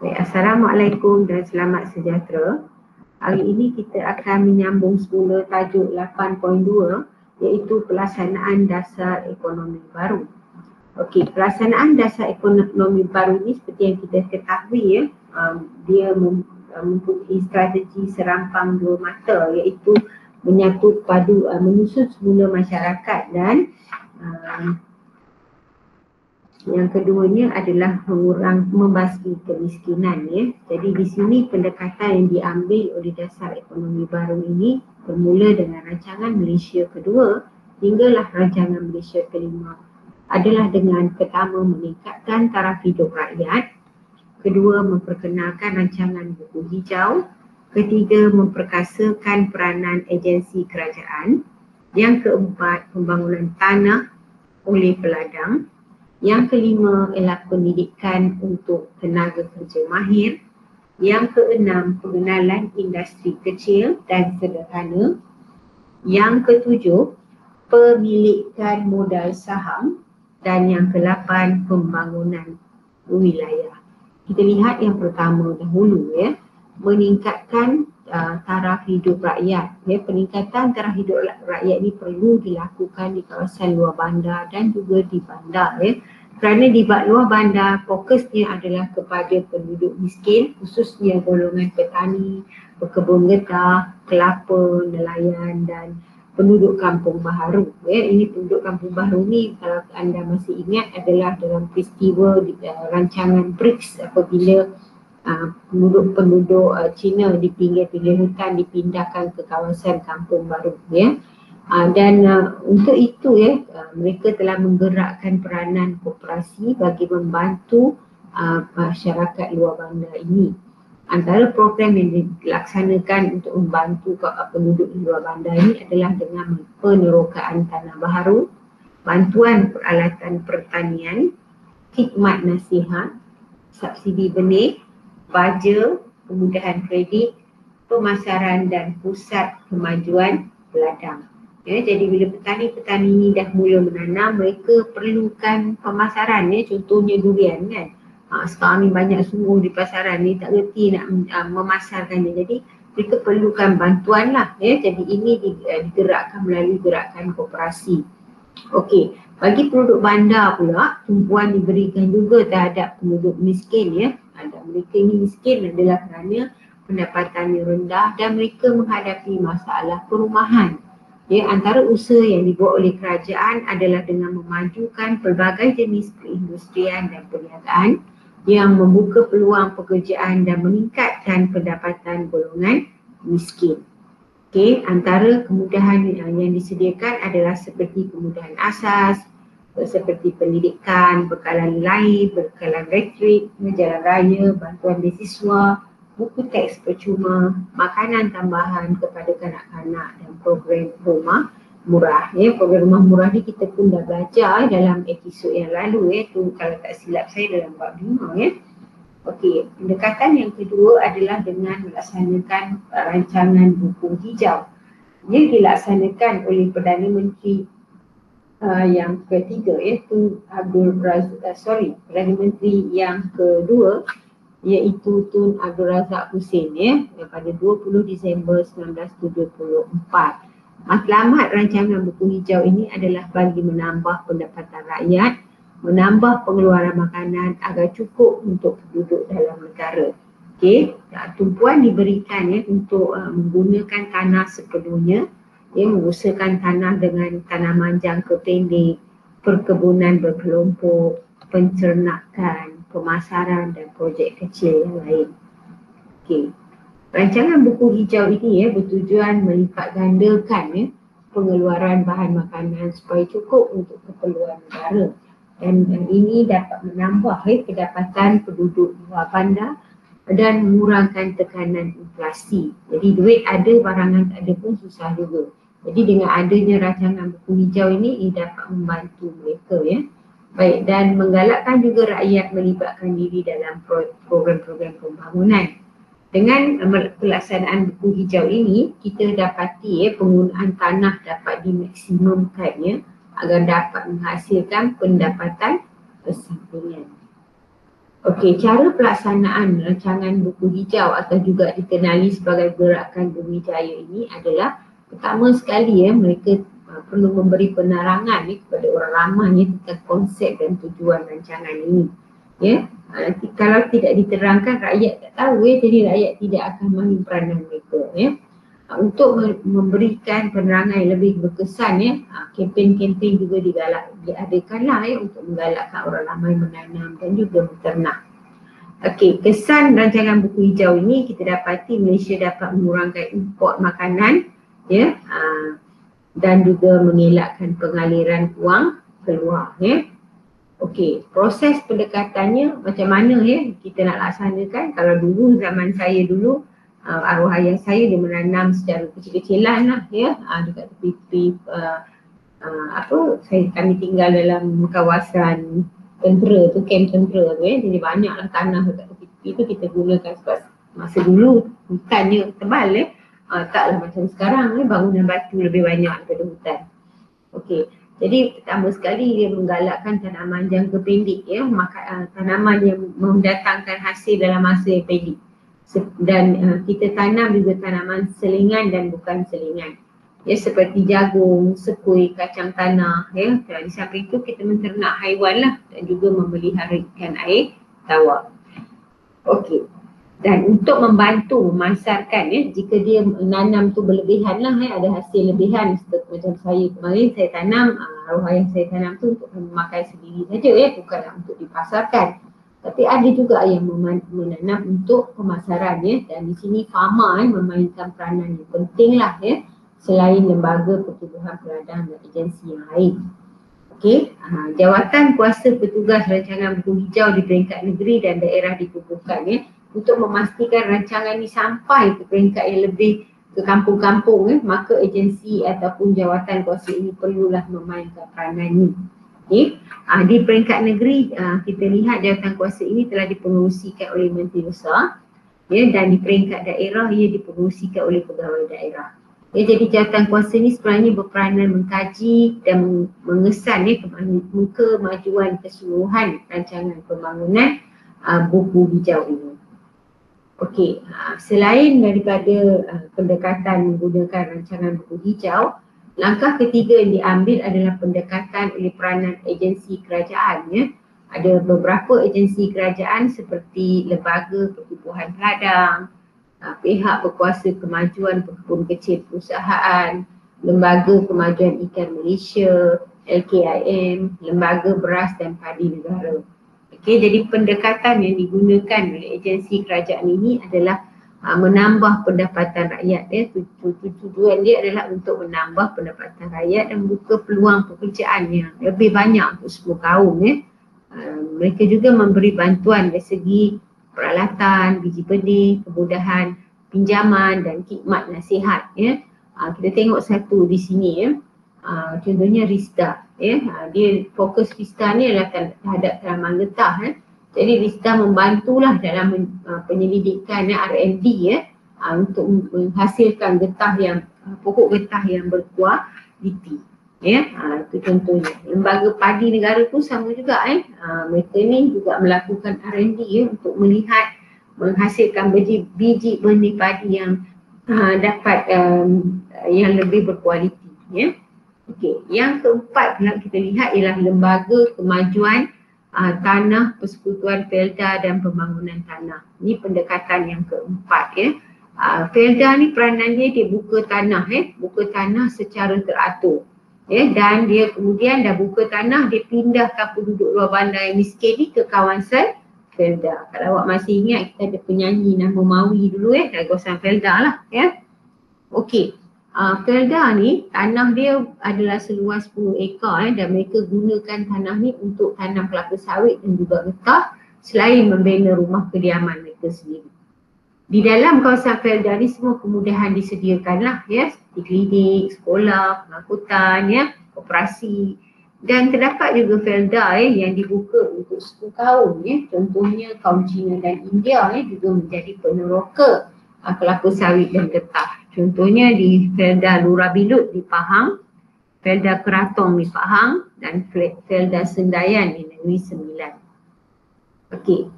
Baik, Assalamualaikum dan selamat sejahtera. Hari ini kita akan menyambung semula tajuk 8.2 iaitu pelaksanaan dasar ekonomi baru. Okey, pelaksanaan dasar ekonomi baru ni seperti yang kita ketahui dia mempunyai strategi serampang dua mata iaitu menyatu padu menyusun semula masyarakat dan yang keduanya adalah membasmi kemiskinan Jadi di sini pendekatan yang diambil oleh dasar ekonomi baru ini bermula dengan rancangan Malaysia kedua hinggalah rancangan Malaysia kelima adalah dengan pertama meningkatkan taraf hidup rakyat, kedua memperkenalkan rancangan buku hijau, ketiga memperkasakan peranan agensi kerajaan, yang keempat pembangunan tanah oleh peladang, yang kelima ialah pendidikan untuk tenaga kerja mahir. Yang keenam pengenalan industri kecil dan sederhana. Yang ketujuh pemilikan modal saham. Dan yang ke-8 pembangunan wilayah. Kita lihat yang pertama dahulu meningkatkan taraf hidup rakyat. Peningkatan taraf hidup rakyat ini perlu dilakukan di kawasan luar bandar dan juga di bandar Kerana di luar bandar fokusnya adalah kepada penduduk miskin, khususnya golongan petani, berkebun getah, kelapa, nelayan dan penduduk kampung baharu. Ini penduduk kampung baharu ni kalau anda masih ingat adalah dalam peristiwa rancangan BRICS apabila penduduk Cina di pinggir-pinggir hutan dipindahkan ke kawasan kampung baru dan untuk itu mereka telah menggerakkan peranan koperasi bagi membantu masyarakat luar bandar ini. Antara program yang dilaksanakan untuk membantu penduduk di luar bandar ini adalah dengan penerokaan tanah baharu, bantuan peralatan pertanian, khidmat nasihat, subsidi benih, baja, kemudahan kredit, pemasaran dan pusat kemajuan peladang. Jadi bila petani-petani ini dah mula menanam, mereka perlukan pemasaran contohnya durian kan. Sekarang ni banyak sungguh di pasaran ni tak reti nak memasarkannya. Jadi mereka perlukan bantuan lah Jadi ini digerakkan melalui gerakan koperasi. Okey, bagi penduduk bandar pula tumpuan diberikan juga terhadap penduduk miskin Dan mereka ini miskin adalah kerana pendapatannya rendah dan mereka menghadapi masalah perumahan. Antara usaha yang dibuat oleh kerajaan adalah dengan memajukan pelbagai jenis perindustrian dan perniagaan yang membuka peluang pekerjaan dan meningkatkan pendapatan golongan miskin. Antara kemudahan yang disediakan adalah seperti kemudahan asas, seperti pendidikan, bekalan lain, bekalan elektrik, jalan raya, bantuan beasiswa, buku teks percuma, makanan tambahan kepada kanak-kanak dan program rumah murah. Program rumah murah ni kita pun dah belajar dalam episod yang lalu tu kalau tak silap saya dalam bab 5 Okey, pendekatan yang kedua adalah dengan melaksanakan rancangan buku hijau. Ia dilaksanakan oleh Perdana Menteri yang ketiga iaitu Perdana Menteri yang kedua iaitu Tun Abdul Razak Hussein pada 20 Disember 1974. Matlamat rancangan buku hijau ini adalah bagi menambah pendapatan rakyat, menambah pengeluaran makanan agar cukup untuk penduduk dalam negara. Tumpuan diberikan untuk menggunakan tanah sepenuhnya, mengusahakan tanah dengan tanaman jangka pendek, perkebunan berkelompok, pencernakan, pemasaran dan projek kecil yang lain. Rancangan buku hijau ini bertujuan melipat gandakan pengeluaran bahan makanan supaya cukup untuk keperluan negara. Dan ini dapat menambah pendapatan penduduk luar bandar dan mengurangkan tekanan inflasi. Jadi duit ada, barangan tak ada pun susah juga. Jadi dengan adanya rancangan buku hijau ini dapat membantu mereka Baik, dan menggalakkan juga rakyat melibatkan diri dalam program-program pembangunan. Dengan pelaksanaan buku hijau ini, kita dapati penggunaan tanah dapat dimaksimumkan agar dapat menghasilkan pendapatan persampingan. Okey, cara pelaksanaan rancangan buku hijau atau juga dikenali sebagai gerakan Bumi Jaya ini adalah pertama sekali mereka perlu memberi penerangan kepada orang ramai tentang konsep dan tujuan rancangan ini. Nanti kalau tidak diterangkan rakyat tak tahu jadi rakyat tidak akan main peranan mereka untuk memberikan penerangan yang lebih berkesan kempen-kempen juga diadakanlah untuk menggalakkan orang ramai menanam dan juga beternak. Okey, kesan rancangan buku hijau ini kita dapati Malaysia dapat mengurangkan import makanan dan juga mengelakkan pengaliran wang keluar Okey, proses pendekatannya macam mana kita nak laksanakan. Kalau dulu zaman saya dulu arwah ayah saya dia menanam secara kecil-kecilan lah dekat tepi kami tinggal dalam kawasan tentera tu, kamp tentera tu jadi banyaklah tanah dekat tepi tu kita gunakan sebab masa dulu hutannya tebal taklah macam sekarang bangunan batu lebih banyak daripada hutan. Okey, jadi pertama sekali dia menggalakkan tanaman jangka pendek tanaman yang mendatangkan hasil dalam masa yang pendek. Dan kita tanam juga tanaman selingan dan bukan selingan seperti jagung, sekui, kacang tanah di samping itu kita menternak haiwan lah dan juga memelihara ikan air tawar. Okey, dan untuk membantu memasarkan jika dia menanam tu berlebihan lah ada hasil lebihan seperti macam saya kemarin saya tanam arwah ayah saya tanam tu untuk memakai sendiri saja bukanlah untuk dipasarkan. Tapi ada juga yang menanam untuk pemasaran dan di sini farmer memainkan peranan yang penting lah selain lembaga pertubuhan peladang dan agensi yang lain. Okey, jawatan kuasa petugas rancangan buku hijau di peringkat negeri dan daerah dikukuhkan untuk memastikan rancangan ini sampai ke peringkat yang lebih ke kampung-kampung maka agensi ataupun jawatan kuasa ini perlulah memainkan peranan ini. Di peringkat negeri kita lihat jawatan kuasa ini telah dipengerusikan oleh Menteri Besar dan di peringkat daerah ia dipengerusikan oleh pegawai daerah. Jadi jawatan kuasa ini sebenarnya berperanan mengkaji dan mengesan kemajuan keseluruhan rancangan pembangunan buku hijau ini. Okey, selain daripada pendekatan menggunakan rancangan buku hijau, langkah ketiga yang diambil adalah pendekatan oleh peranan agensi kerajaan Ada beberapa agensi kerajaan seperti Lembaga Pertubuhan Peladang, Pihak Berkuasa Kemajuan Pekebun Kecil Perusahaan, Lembaga Kemajuan Ikan Malaysia, LKIM, Lembaga Beras dan Padi Negara. Okey, jadi pendekatan yang digunakan oleh agensi kerajaan ini adalah menambah pendapatan rakyat tujuan dia adalah untuk menambah pendapatan rakyat dan membuka peluang pekerjaan yang lebih banyak untuk semua kaum mereka juga memberi bantuan dari segi peralatan, biji benih, kemudahan pinjaman dan khidmat nasihat kita tengok satu di sini contohnya RISDA dia fokus RISDA ni adalah terhadap tanaman getah jadi RISDA membantulah dalam penyelidikan R&D untuk menghasilkan getah yang pokok getah yang berkualiti itu contohnya. Lembaga Padi Negara pun sama juga mereka ni juga melakukan R&D untuk melihat menghasilkan biji benih padi yang dapat yang lebih berkualiti Okey, yang keempat pula kita lihat ialah Lembaga Kemajuan Tanah, Persekutuan Felda dan Pembangunan Tanah. Ini pendekatan yang keempat Felda ni peranannya dia buka tanah buka tanah secara teratur dan dia kemudian dah buka tanah dia pindahkan penduduk luar bandar yang miskin ni ke kawasan Felda. Kalau awak masih ingat kita ada penyanyi nama Mawi dulu dari kawasan Felda lah Okey. Felda ni tanah dia adalah seluas 10 ekar dan mereka gunakan tanah ni untuk tanam kelapa sawit dan juga getah selain membina rumah kediaman mereka sendiri. Di dalam kawasan Felda ni semua kemudahan disediakan lah seperti klinik, sekolah, pengangkutan koperasi dan terdapat juga Felda yang dibuka untuk suku kaum contohnya kaum Cina dan India juga menjadi peneroka kelapa sawit dan getah. Contohnya di Felda Lurah Bilut di Pahang, Felda Keratong di Pahang dan Felda Sendayan di Negeri Sembilan. Okey,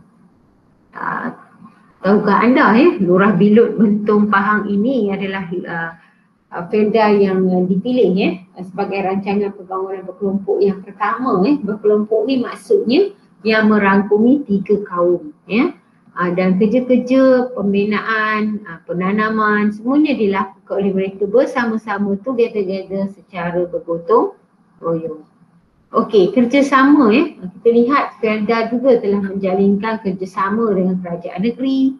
Tahukah anda Lurah Bilut Bentong Pahang ini adalah Felda yang dipilih sebagai rancangan pembangunan berkelompok yang pertama. Berkelompok ni maksudnya yang merangkumi 3 kaum dan kerja-kerja pembinaan, penanaman semuanya dilakukan oleh mereka bersama-sama together secara bergotong royong. Okey, kerjasama kita lihat Felda juga telah menjalinkan kerjasama dengan kerajaan negeri,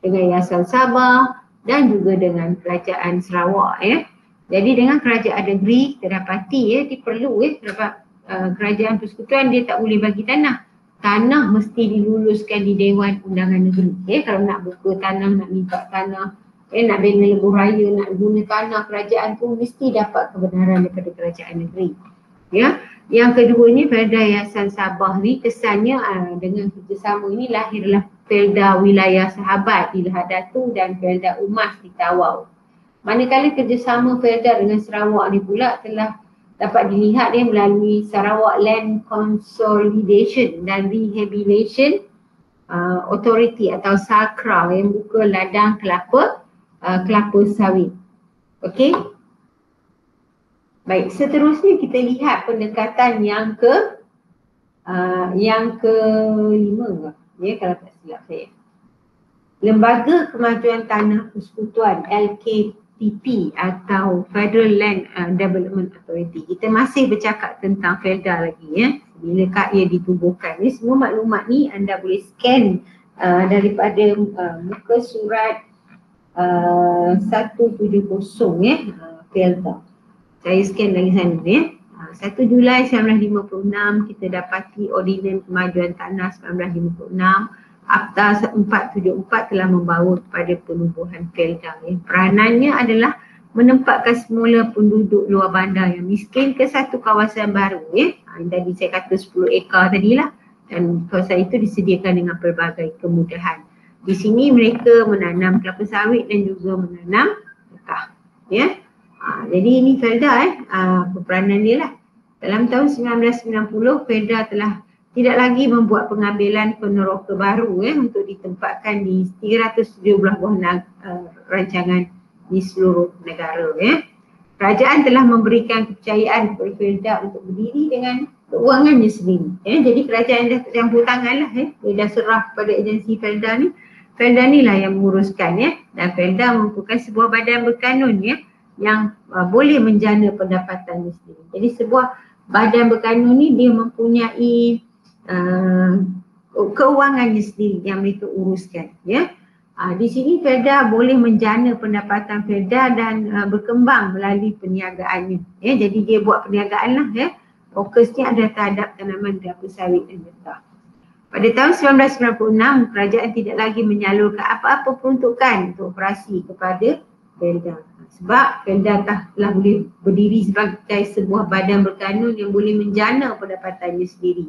dengan Yayasan Sabah dan juga dengan kerajaan Sarawak Jadi dengan kerajaan negeri kita dapati dia perlu kerajaan persekutuan dia tak boleh bagi tanah. Tanah mesti diluluskan di Dewan Undangan Negeri. Kalau nak buka tanah, nak minta tanah, nak bina lebuh raya, nak guna tanah kerajaan tu mesti dapat kebenaran daripada kerajaan negeri. Yang keduanya Felda Yayasan Sabah ni kesannya dengan kerjasama ini lahirlah Felda Wilayah Sahabat di Lahad Datu dan Felda Umas di Tawau. Manakala kerjasama Felda dengan Sarawak ni pula telah dapat dilihat melalui Sarawak Land Consolidation dan Rehabilitation Authority atau SACRA yang buka ladang kelapa sawit. Okey. Baik, seterusnya kita lihat pendekatan yang ke-5 kalau tak silap saya. Lembaga Kemajuan Tanah Persekutuan LKTP atau Federal Land Development Authority. Kita masih bercakap tentang Felda lagi bila ia ditubuhkan. Semua maklumat ni anda boleh scan daripada muka surat 170 Felda. Saya scan lagi sana 1 Julai 1956 kita dapati Ordinans Kemajuan Tanah 1956. Akta 474 telah membawa kepada penubuhan Felda. Peranannya adalah menempatkan semula penduduk luar bandar yang miskin ke satu kawasan baru. Tadi saya kata 10 ekar tadilah, dan kawasan itu disediakan dengan pelbagai kemudahan. Di sini mereka menanam kelapa sawit dan juga menanam tekah. Jadi ini Felda peranan dia lah. Dalam tahun 1990 Felda telah tidak lagi membuat pengambilan peneroka baru untuk ditempatkan di 317 buah rancangan di seluruh negara. Kerajaan telah memberikan kepercayaan kepada Felda untuk berdiri dengan keuangannya sendiri. Jadi kerajaan dah campur tangan lah. Dia dah serah pada agensi Felda ni. Felda ni lah yang menguruskan dan Felda merupakan sebuah badan berkanun yang boleh menjana pendapatannya sendiri. Jadi sebuah badan berkanun ni dia mempunyai keuangannya sendiri yang mereka uruskan. Di sini Felda boleh menjana pendapatan Felda dan berkembang melalui perniagaannya. Jadi dia buat perniagaan lah. Fokusnya ada terhadap tanaman kelapa sawit dan getah. Pada tahun 1996 kerajaan tidak lagi menyalurkan apa-apa peruntukan untuk operasi kepada Felda. Sebab Felda telah boleh berdiri sebagai sebuah badan berkanun yang boleh menjana pendapatannya sendiri.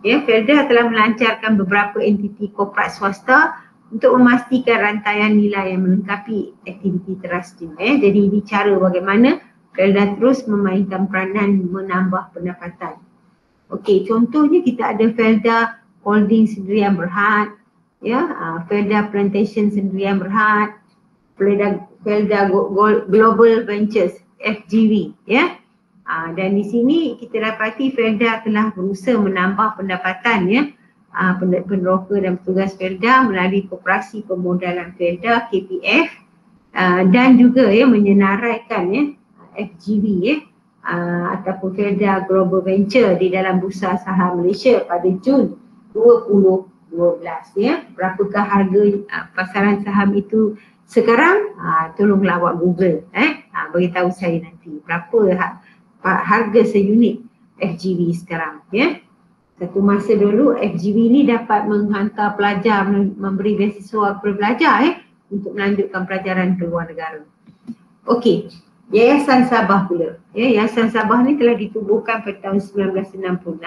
Felda telah melancarkan beberapa entiti korporat swasta untuk memastikan rantaian nilai yang melengkapi aktiviti trustnya. Jadi ini cara bagaimana Felda terus memainkan peranan menambah pendapatan. Okey, contohnya kita ada Felda Holding Sendirian Berhad, Felda Plantation Sendirian Berhad, Felda Global Ventures FGV. Dan di sini kita dapati Felda telah berusaha menambah pendapatan peneroka dan petugas Felda melalui Koperasi Pemodalan Felda KPF dan juga menyenaraikan FGV ataupun Felda Global Venture di dalam Bursa Saham Malaysia pada Jun 2012. Berapakah harga pasaran saham itu sekarang? Tolonglah awak Google, beritahu saya nanti berapa harga seunit FGV sekarang. Satu masa dulu FGV ni dapat menghantar pelajar, memberi beasiswa kepada pelajar untuk melanjutkan pelajaran ke luar negara. Okey, Yayasan Sabah pula. Yayasan Sabah ni telah ditubuhkan pada tahun 1966.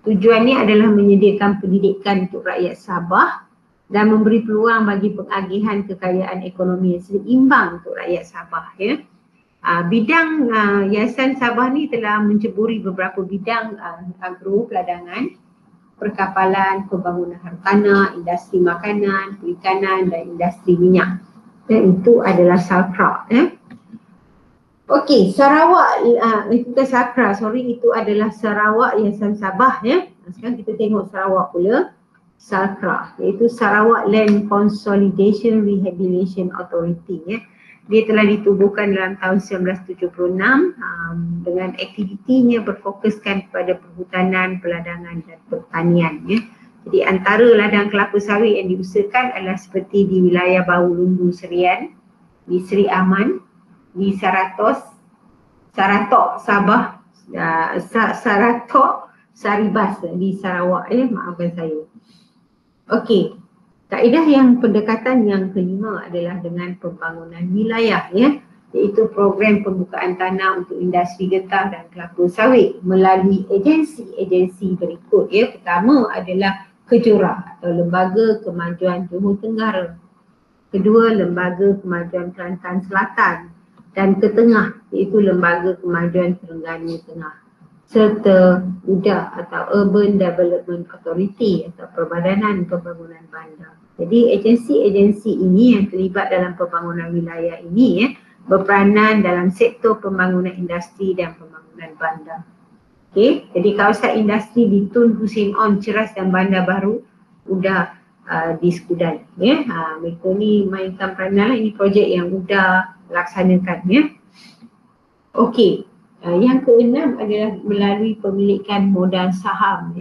Tujuannya adalah menyediakan pendidikan untuk rakyat Sabah dan memberi peluang bagi pengagihan kekayaan ekonomi yang seimbang untuk rakyat Sabah. Bidang Yayasan Sabah ni telah menceburi beberapa bidang agro, peladangan, perkapalan, pembangunan hartanah, industri makanan, perikanan dan industri minyak. Itu adalah SALCRA. Okey, Sarawak, itu bukan SALCRA, itu adalah Sarawak Yayasan Sabah. Sekarang kita tengok Sarawak pula, SALCRA, iaitu Sarawak Land Consolidation Rehabilitation Authority. Dia telah ditubuhkan dalam tahun 1976 dengan aktivitinya berfokuskan kepada perhutanan, peladangan dan pertanian. Jadi antara ladang kelapa sawit yang diusahakan adalah seperti di wilayah Bau Lundu Serian, di Seri Aman, di Saratok Sabah, Saratok Saribas di Sarawak. Maafkan saya. Okey, kaedah yang pendekatan yang kelima adalah dengan pembangunan wilayah, iaitu program pembukaan tanah untuk industri getah dan kelapa sawit melalui agensi-agensi berikut. Pertama adalah Kejora atau Lembaga Kemajuan Johor Tenggara. Kedua, Lembaga Kemajuan Kelantan Selatan. Dan ketengah, iaitu Lembaga Kemajuan Terengganu Tengah. Serta UDA atau Urban Development Authority atau Perbadanan Pembangunan Bandar. Jadi agensi-agensi ini yang terlibat dalam pembangunan wilayah ini berperanan dalam sektor pembangunan industri dan pembangunan bandar. Okey, jadi kawasan industri di Tun Hussein On, Ceras dan Bandar Baru sudah di Skudai. Mereka ni mainkan peranan, ini projek yang sudah laksanakan. Okey, yang keenam adalah melalui pemilikan modal saham.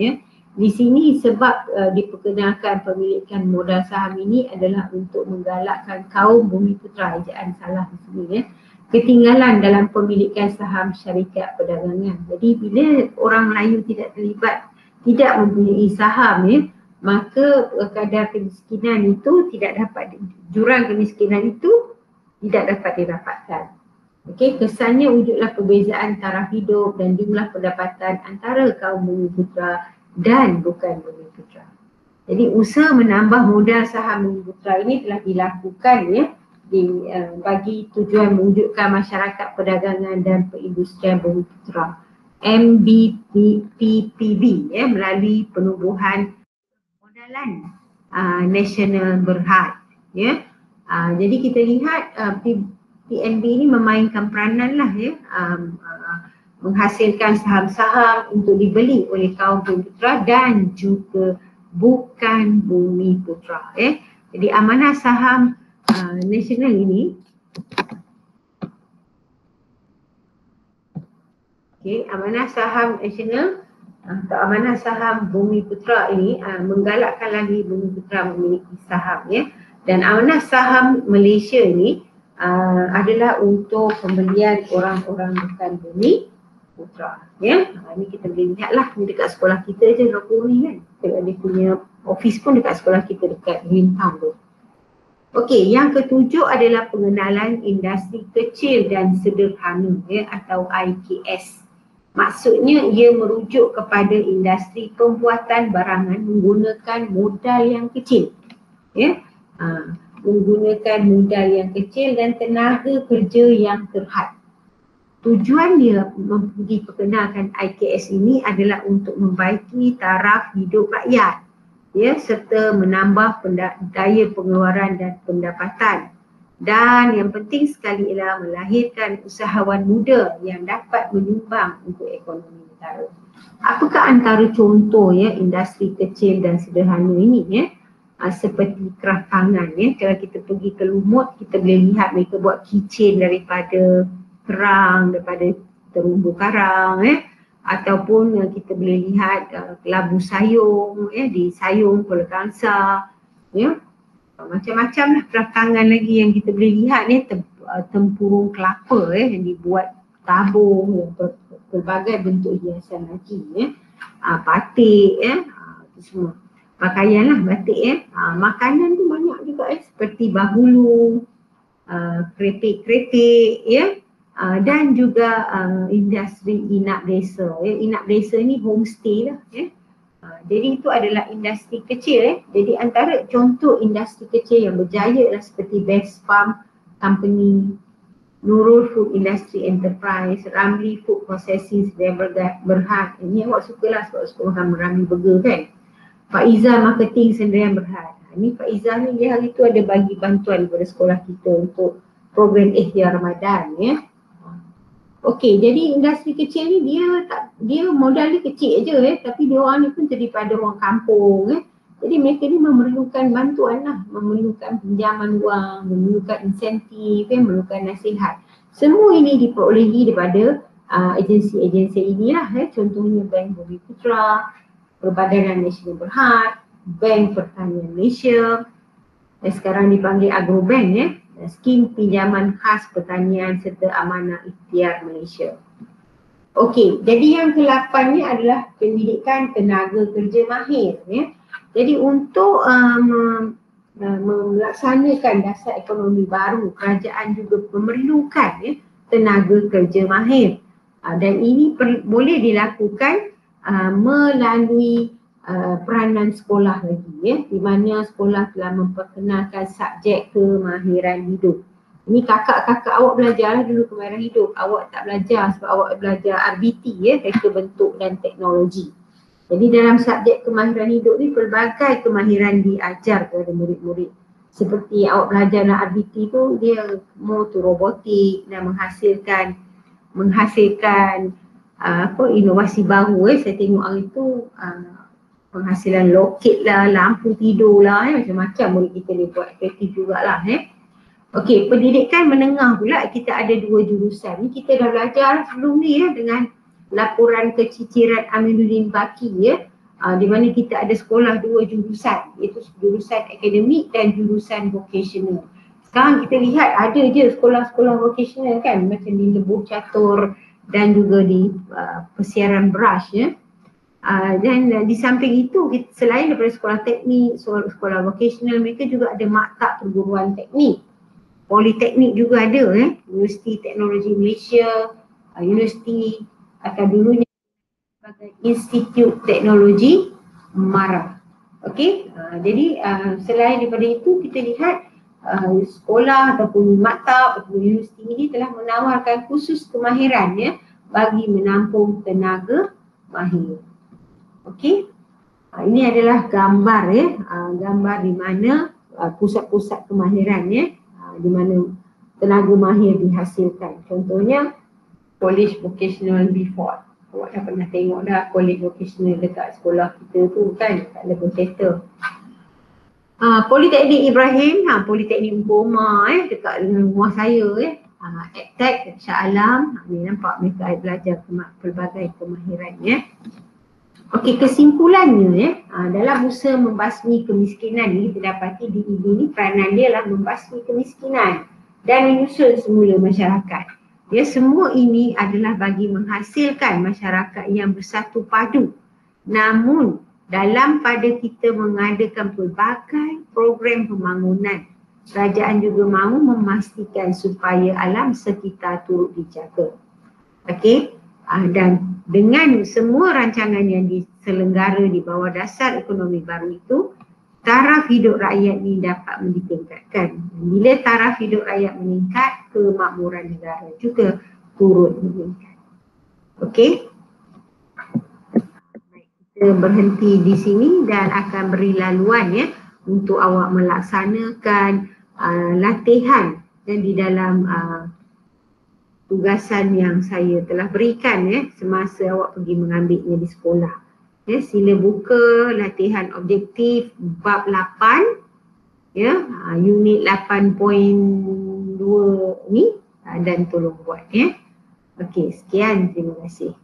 Di sini sebab diperkenalkan pemilikan modal saham ini adalah untuk menggalakkan kaum Bumiputera, ejaan salah di sini, ketinggalan dalam pemilikan saham syarikat perdagangan. Jadi bila orang Melayu tidak terlibat, tidak mempunyai saham, maka kadar kemiskinan itu tidak dapat, jurang kemiskinan itu tidak dapat didapatkan. Okey, kesannya wujudlah perbezaan taraf hidup dan jumlah pendapatan antara kaum Bumiputera dan bukan Bumiputera. Jadi usaha menambah modal saham Bumiputera ini telah dilakukan bagi tujuan mewujudkan masyarakat perdagangan dan perindustrian Bumiputera MBPPB melalui penubuhan modalan nasional berhad. Jadi kita lihat PNB ini memainkan peranan menghasilkan saham-saham untuk dibeli oleh kaum Bumiputera dan juga bukan Bumiputera. Jadi amanah saham nasional ini, amanah saham nasional atau amanah saham Bumiputera ini menggalakkan lagi Bumiputera memiliki saham. Dan amanah saham Malaysia ini adalah untuk pembelian orang-orang bukan Bumiputera. Ini kita boleh lihatlah, ni dekat sekolah kita je Rokuri kan. Dia punya office pun dekat sekolah kita dekat Green Town tu. Okey, yang ketujuh adalah pengenalan industri kecil dan sederhana atau IKS. Maksudnya ia merujuk kepada industri pembuatan barangan menggunakan modal yang kecil. Menggunakan modal yang kecil dan tenaga kerja yang terhad. Tujuan dia diperkenalkan IKS ini adalah untuk membaiki taraf hidup rakyat, serta menambah daya pengeluaran dan pendapatan. Dan yang penting sekali ialah melahirkan usahawan muda yang dapat menyumbang untuk ekonomi negara. Apakah antara contoh industri kecil dan sederhana ini? Seperti kraft tangan. Kalau kita pergi ke Lumut, kita boleh lihat mereka buat keychain daripada kerang, daripada terumbu karang, ataupun kita boleh lihat kelabu sayung, di Sayung, Kuala Kangsar, macam-macam lah kraft tangan lagi yang kita boleh lihat tempurung kelapa yang dibuat tabung, berbagai bentuk hiasan lagi, batik, itu semua. Pakaian lah batik. Makanan tu banyak juga seperti bahulu, keripik-keripik, dan juga industri inak desa. Inak desa ni homestay lah. Jadi itu adalah industri kecil. Jadi antara contoh industri kecil yang berjaya lah seperti Best Farm Company, Nurul Food Industry Enterprise, Ramli Food Processing Berhad. Ini awak sukalah sebab suka makan Ramli Burger kan. Faiza Marketing Sendirian Berhad. Ini Faiza ni dia hari tu ada bagi bantuan kepada sekolah kita untuk program Ihya Ramadan ya. Okey, jadi industri kecil ni dia modal dia kecil je tapi dia orang ni pun daripada orang kampung Jadi mereka ni memerlukan bantuan lah, memerlukan pinjaman wang, memerlukan insentif, memerlukan nasihat. Semua ini diperolehi daripada agensi-agensi inilah contohnya Bank Bumi Putra, Perbadanan Nasional Berhad, Bank Pertanian Malaysia, dan sekarang dipanggil Agrobank skim pinjaman khas pertanian serta amanah ikhtiar Malaysia. Okey, jadi yang ke-8 ni adalah pendidikan tenaga kerja mahir Jadi untuk melaksanakan dasar ekonomi baru, kerajaan juga memerlukan tenaga kerja mahir. Dan ini boleh dilakukan melalui peranan sekolah lagi di mana sekolah telah memperkenalkan subjek kemahiran hidup. Ini kakak-kakak awak belajar dulu kemahiran hidup. Awak tak belajar sebab awak belajar RBT reka bentuk dan teknologi. Jadi dalam subjek kemahiran hidup ni pelbagai kemahiran diajar kepada murid-murid. Seperti awak belajar dalam RBT tu dia more to robotik dan menghasilkan inovasi baru saya tengok hari tu penghasilan loket lah, lampu tidur lah macam-macam murid kita ni buat kreatif jugalah Okey, pendidikan menengah pula kita ada 2 jurusan ni kita dah belajar sebelum ni dengan laporan keciciran Aminuddin Baki di mana kita ada sekolah 2 jurusan iaitu jurusan akademik dan jurusan vocational. Sekarang kita lihat ada je sekolah-sekolah vocational kan macam di Lebuh Catur dan juga di Persiaran Brush dan di samping itu selain daripada sekolah teknik, sekolah vocational mereka juga ada maktab perguruan teknik. Politeknik juga ada Universiti Teknologi Malaysia, Universiti atau dulunya sebagai Institut Teknologi MARA. Okey, jadi selain daripada itu kita lihat sekolah ataupun maktab ataupun universiti ini telah menawarkan khusus kemahiran bagi menampung tenaga mahir. Okey, ini adalah gambar gambar di mana pusat-pusat kemahiran di mana tenaga mahir dihasilkan. Contohnya College Vocational Beaufort. Awak dah pernah tengok dah College Vocational dekat sekolah kita tu kan, kat Lebuh Catur. Politeknik Ibrahim, Politeknik Umpoma dekat rumah saya Edtech, Shah Alam. Ni nampak mereka belajar pelbagai kemahiran Okey, kesimpulannya dalam usaha membasmi kemiskinan ni kita dapati DED ni peranan dia adalah membasmi kemiskinan dan menyusun semula masyarakat. Semua ini adalah bagi menghasilkan masyarakat yang bersatu padu. Namun dalam pada kita mengadakan pelbagai program pembangunan, kerajaan juga mahu memastikan supaya alam sekitar turut dijaga. Okey, dan dengan semua rancangan yang diselenggara di bawah dasar ekonomi baru itu, taraf hidup rakyat ini dapat ditingkatkan. Bila taraf hidup rakyat meningkat, kemakmuran negara juga turut meningkat. Okey. Kita berhenti di sini dan akan beri laluan untuk awak melaksanakan latihan dan di dalam tugasan yang saya telah berikan semasa awak pergi mengambilnya di sekolah. Sila buka latihan objektif bab 8 unit 8.2 ni dan tolong buat Okey, sekian, terima kasih.